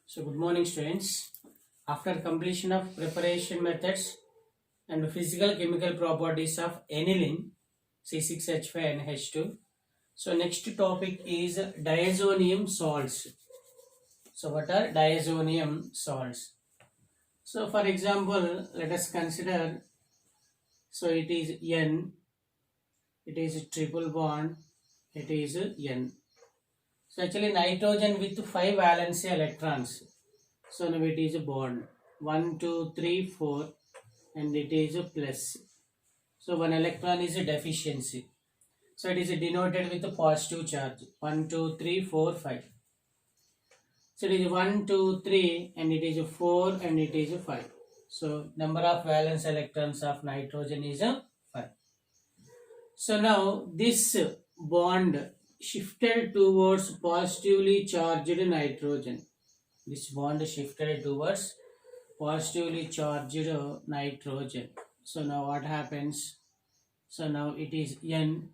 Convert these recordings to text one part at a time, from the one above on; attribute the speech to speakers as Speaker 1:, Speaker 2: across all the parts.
Speaker 1: So good morning students. After completion of preparation methods and physical chemical properties of aniline C6H5NH2. So next topic is diazonium salts. So what are diazonium salts? So for example, let us consider, so it is N, it is triple bond, it is N. So actually nitrogen with 5 valence electrons. So now it is a bond 1, 2, 3, 4 and it is a plus. So one electron is a deficiency. So it is denoted with a positive charge 1, 2, 3, 4, 5. So it is 1, 2, 3 and it is a 4 and it is a 5. So number of valence electrons of nitrogen is a 5. So now this bond shifted towards positively charged nitrogen. This bond shifted towards positively charged nitrogen. So now what happens? So now it is N,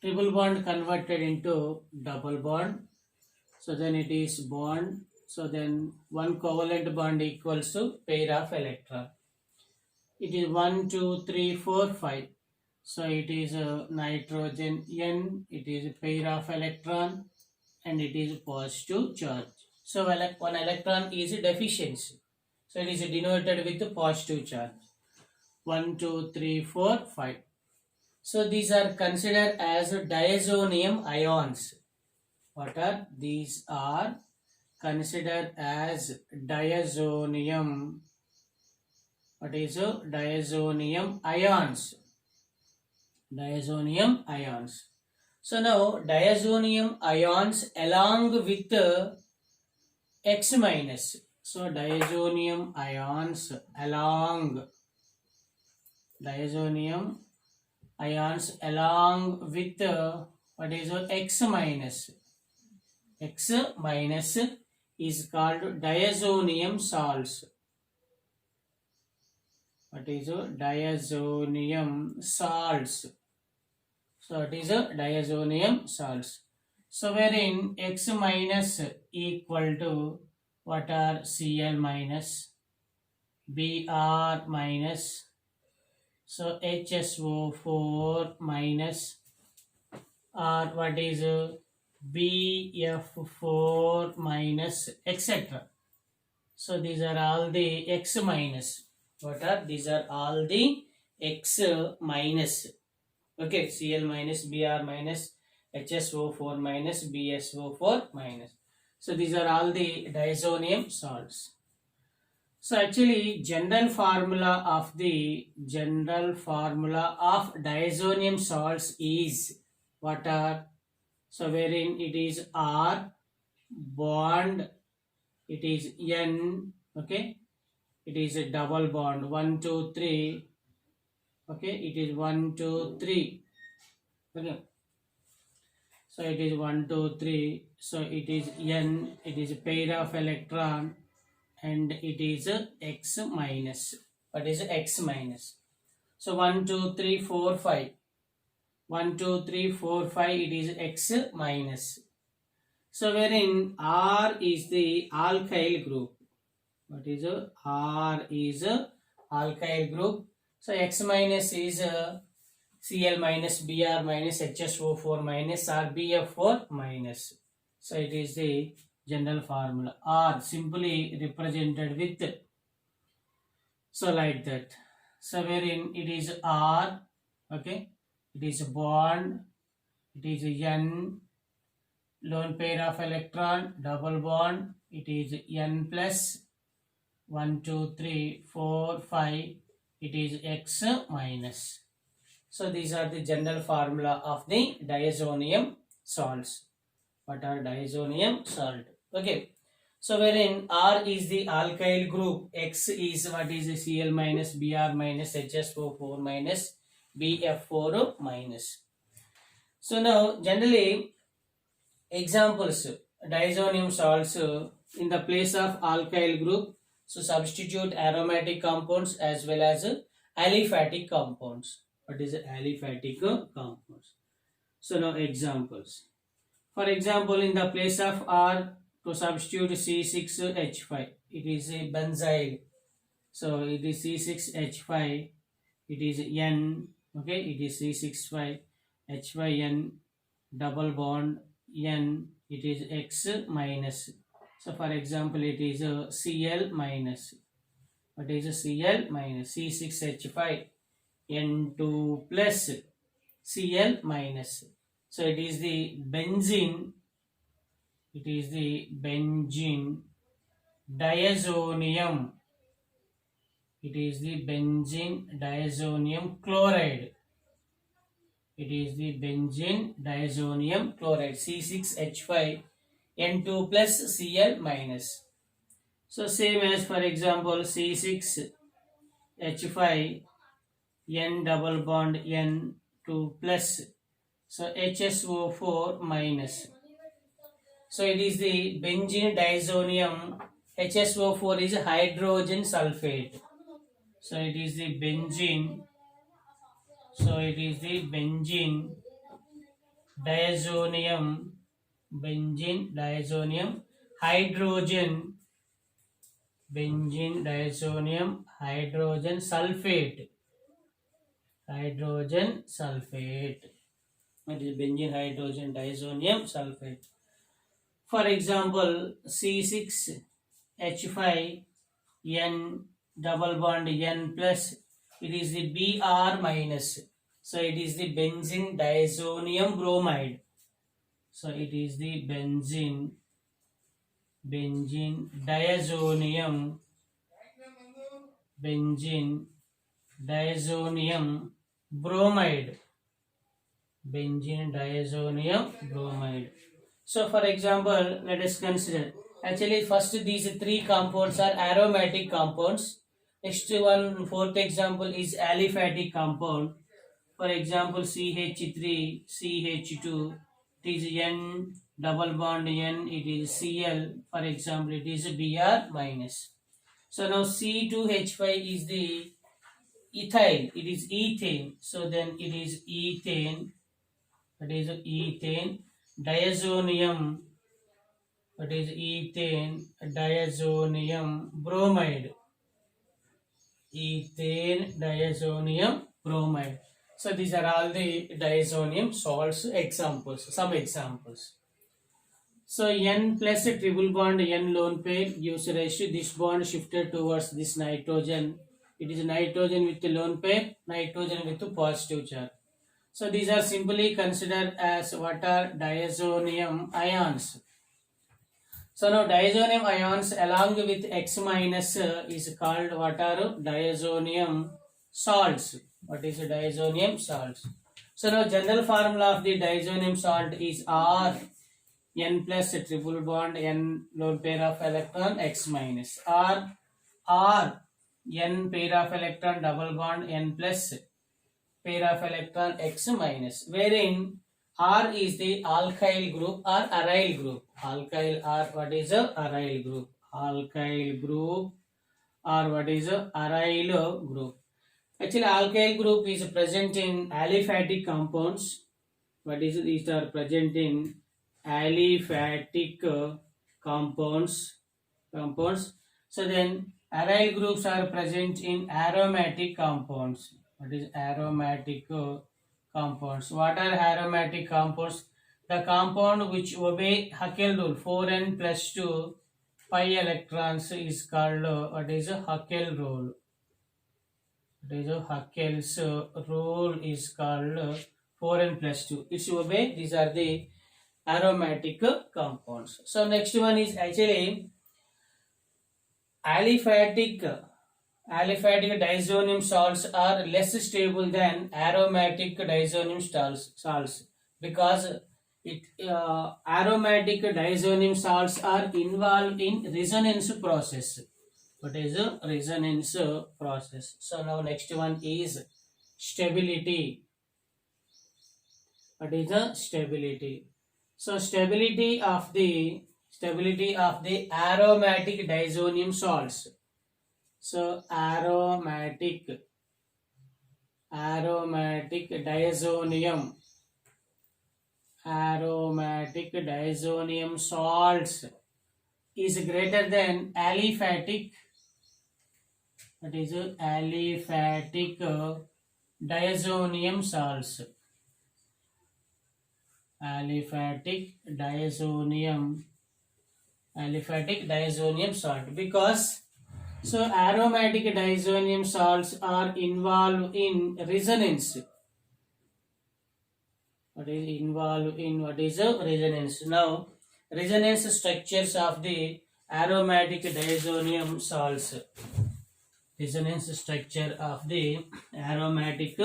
Speaker 1: triple bond converted into double bond. So then it is bond. So then one covalent bond equals to pair of electron. It is 1, 2, 3, 4, 5. So it is nitrogen N. It is a pair of electron and it is positive charge. So one electron is a deficiency. So it is denoted with a positive charge. 1, 2, 3, 4, 5. So these are considered as diazonium ions. What are these? Are considered as diazonium. What is diazonium ions? Diazonium ions. So now diazonium ions along with X minus. So diazonium ions along with what is X minus. X minus is called diazonium salts. What is diazonium salts? So it is diazonium salts. So wherein X minus equal to what are Cl minus, Br minus, so HSO4 minus, or what is BF4 minus, etc. So these are all the X minus. What are these? Are all the X minus. Okay, Cl minus, Br minus, HSO4 minus, BSO4 minus. So these are all the diazonium salts. So actually general formula of diazonium salts is what are? So wherein it is R bond, it is N, okay, it is a double bond 1, 2, 3, okay, it is 1, 2, 3, okay. So it is 1, 2, 3. So it is N, it is a pair of electron and it is X minus. What is X minus? So 1, 2, 3, 4, 5. 1, 2, 3, 4, 5, it is X minus. So wherein R is the alkyl group. What is R is alkyl group. So X minus is Cl minus, Br minus, HSO4 minus, or BF4 minus. So it is the general formula. R simply represented with, so like that. So wherein it is R, okay, it is a bond, it is a N, lone pair of electron, double bond, it is N plus 1, 2, 3, 4, 5, it is X minus. So these are the general formula of the diazonium salts. What are diazonium salt? Okay. So wherein R is the alkyl group, X is what is Cl minus, Br minus, HSO4 minus, BF4 minus. So now generally examples diazonium salts in the place of alkyl group. So substitute aromatic compounds as well as aliphatic compounds. What is aliphatic compounds? So now examples. For example, in the place of R, to substitute C6H5. It is a benzyl. So it is C6H5. It is N. Okay, it is C65H5N double bond N. It is X minus. So for example, it is a Cl minus. What is a Cl minus? C6H5 N2 plus Cl minus. So it is the benzene. It is the benzene diazonium. It is the benzene diazonium chloride. It is the benzene diazonium chloride C6H5 N2 plus Cl minus. So same as for example C6H5 N double bond N2 plus. So HSO4 minus. So it is the benzene diazonium. HSO4 is hydrogen sulfate. So it is the benzene. So it is the benzene diazonium. Benzene diazonium hydrogen. Benzene diazonium hydrogen sulfate. Hydrogen sulfate. It is benzene hydrogen diazonium sulfate. For example, C6H5 N double bond N plus. It is the Br minus. So it is the benzene diazonium bromide. So it is the benzene diazonium bromide. Benzene diazonium bromide. So for example, let us consider. Actually, first these three compounds are aromatic compounds. Next one, fourth example is aliphatic compound. For example, CH3, CH2. It is N double bond N. It is Cl. For example, it is Br minus. So now C2H5 is the ethyl. It is ethane. So then it is ethane. That is ethane diazonium. That is ethane diazonium bromide. Ethane diazonium bromide. So these are all the diazonium salts examples. Some examples. So N plus a triple bond N lone pair gives rise to this bond shifted towards this nitrogen. It is nitrogen with the lone pair, nitrogen with the positive charge. So these are simply considered as what are diazonium ions. So now diazonium ions along with X minus is called what are diazonium salts. What is diazonium salts? So now general formula of the diazonium salt is R N plus a triple bond N lone pair of electron X minus, or R N pair of electron double bond N plus pair of electron X minus, wherein R is the alkyl group or aryl group. Alkyl or what is a aryl group? Alkyl group or what is a aryl group? Actually, alkyl group is present in aliphatic compounds. What is it? These are present in aliphatic compounds. So then aryl groups are present in aromatic compounds. What is aromatic compounds? What are aromatic compounds? The compound which obey Haeckel rule 4n plus 2 pi electrons is called what is a Haeckel rule. What is a Haeckel's rule is called 4n plus 2. It's obey. These are the aromatic compounds. So next one is actually aliphatic diazonium salts are less stable than aromatic diazonium salts because aromatic diazonium salts are involved in resonance process. What is a resonance process? So now next one is stability. What is the stability? So stability of the aromatic diazonium salts. So aromatic diazonium salts is greater than aliphatic, that is aliphatic diazonium salts. Aliphatic diazonium salt, because so aromatic diazonium salts are involved in resonance. What is a resonance? Now, resonance structures of the aromatic diazonium salts. Resonance structure of the aromatic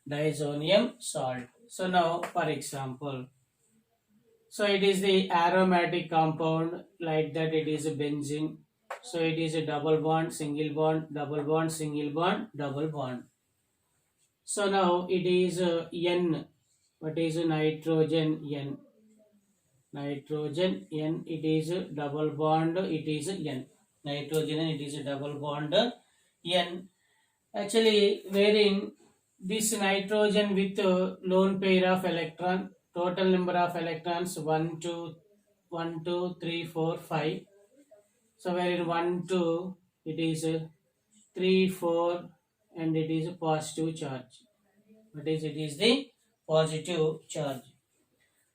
Speaker 1: diazonium salt. So now, for example, so it is the aromatic compound, like that it is a benzene. So it is a double bond, single bond, double bond, single bond, double bond. So now it is N. What is nitrogen N? Nitrogen N, it is a double bond, it is a N. Nitrogen N, it is a double bond N. Actually, wherein this nitrogen with lone pair of electron, total number of electrons 1, 2, 3, 4, 5. So wherein 1, 2, it is 3, 4, and it is a positive charge. That is, it is the positive charge.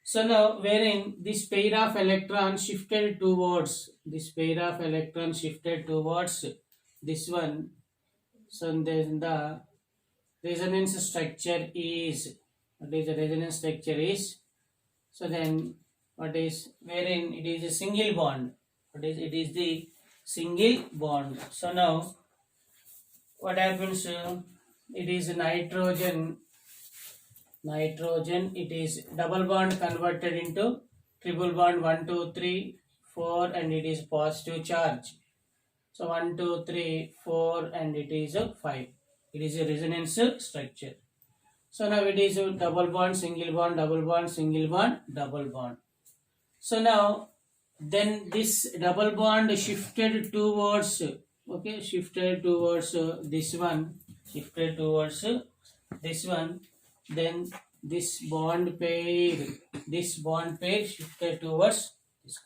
Speaker 1: So now, wherein this pair of electrons shifted towards this one, so then the resonance structure is, what is the resonance structure is? So then, what is, wherein it is a single bond. What is, it is the single bond. So now, what happens? It is nitrogen, it is double bond converted into triple bond, 1, 2, 3, 4, and it is positive charge. So 1, 2, 3, 4, and it is a 5. It is a resonance structure. So now it is a double bond, single bond, double bond, single bond, double bond. So now then this double bond shifted towards, okay, shifted towards this one, then this bond pair shifted towards this